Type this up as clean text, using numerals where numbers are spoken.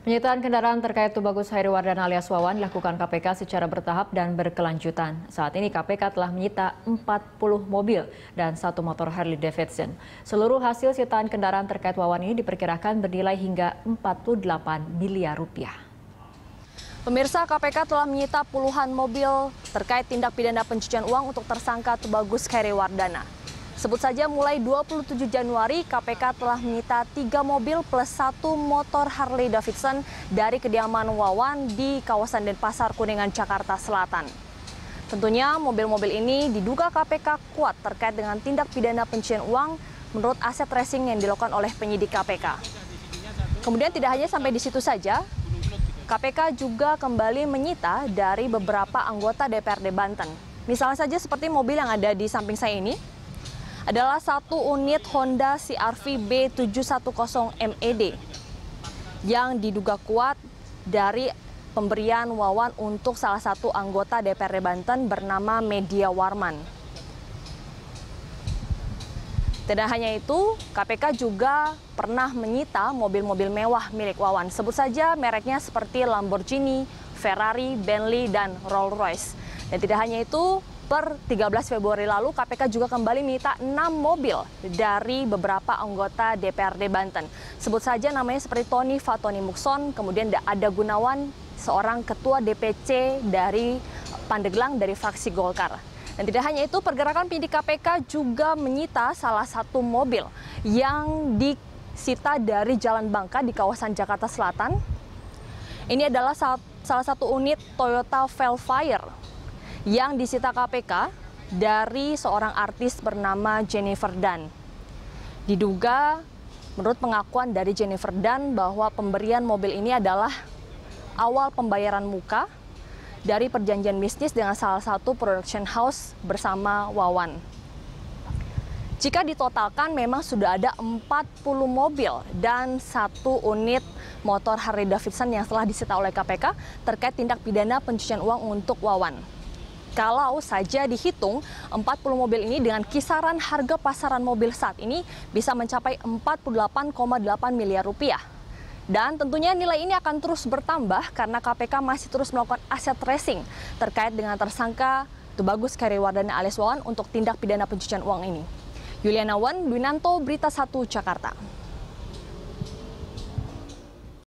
Penyitaan kendaraan terkait Tubagus Hairiwardana alias Wawan dilakukan KPK secara bertahap dan berkelanjutan. Saat ini KPK telah menyita 40 mobil dan 1 motor Harley Davidson. Seluruh hasil sitaan kendaraan terkait Wawan ini diperkirakan bernilai hingga 48 miliar rupiah. Pemirsa, KPK telah menyita puluhan mobil terkait tindak pidana pencucian uang untuk tersangka Tubagus Hairiwardana. Sebut saja mulai 27 Januari KPK telah menyita 3 mobil plus 1 motor Harley Davidson dari kediaman Wawan di kawasan Denpasar, Kuningan, Jakarta Selatan. Tentunya mobil-mobil ini diduga KPK kuat terkait dengan tindak pidana pencucian uang menurut aset tracing yang dilakukan oleh penyidik KPK. Kemudian tidak hanya sampai di situ saja, KPK juga kembali menyita dari beberapa anggota DPRD Banten. Misalnya saja seperti mobil yang ada di samping saya ini, adalah 1 unit Honda CR-V B710 MED yang diduga kuat dari pemberian Wawan untuk salah satu anggota DPRD Banten bernama Media Warman. Tidak hanya itu, KPK juga pernah menyita mobil-mobil mewah milik Wawan. Sebut saja mereknya seperti Lamborghini, Ferrari, Bentley, dan Rolls-Royce. Dan tidak hanya itu, per 13 Februari lalu, KPK juga kembali menyita 6 mobil dari beberapa anggota DPRD Banten. Sebut saja namanya seperti Tony Fatoni Mukson, kemudian ada Gunawan, seorang ketua DPC dari Pandeglang dari fraksi Golkar. Dan tidak hanya itu, pergerakan penyidik KPK juga menyita salah satu mobil yang disita dari Jalan Bangka di kawasan Jakarta Selatan. Ini adalah salah satu unit Toyota Velfire yang disita KPK dari seorang artis bernama Jennifer Dunn. Diduga menurut pengakuan dari Jennifer Dunn bahwa pemberian mobil ini adalah awal pembayaran muka dari perjanjian bisnis dengan salah satu production house bersama Wawan. Jika ditotalkan memang sudah ada 40 mobil dan 1 unit motor Harley Davidson yang telah disita oleh KPK terkait tindak pidana pencucian uang untuk Wawan. Kalau saja dihitung, 40 mobil ini dengan kisaran harga pasaran mobil saat ini bisa mencapai 48,8 miliar rupiah. Dan tentunya nilai ini akan terus bertambah karena KPK masih terus melakukan aset tracing terkait dengan tersangka Tubagus Hairiwardana alias Wawan untuk tindak pidana pencucian uang ini. Yuliana Wan, Dwinanto, Berita 1, Jakarta.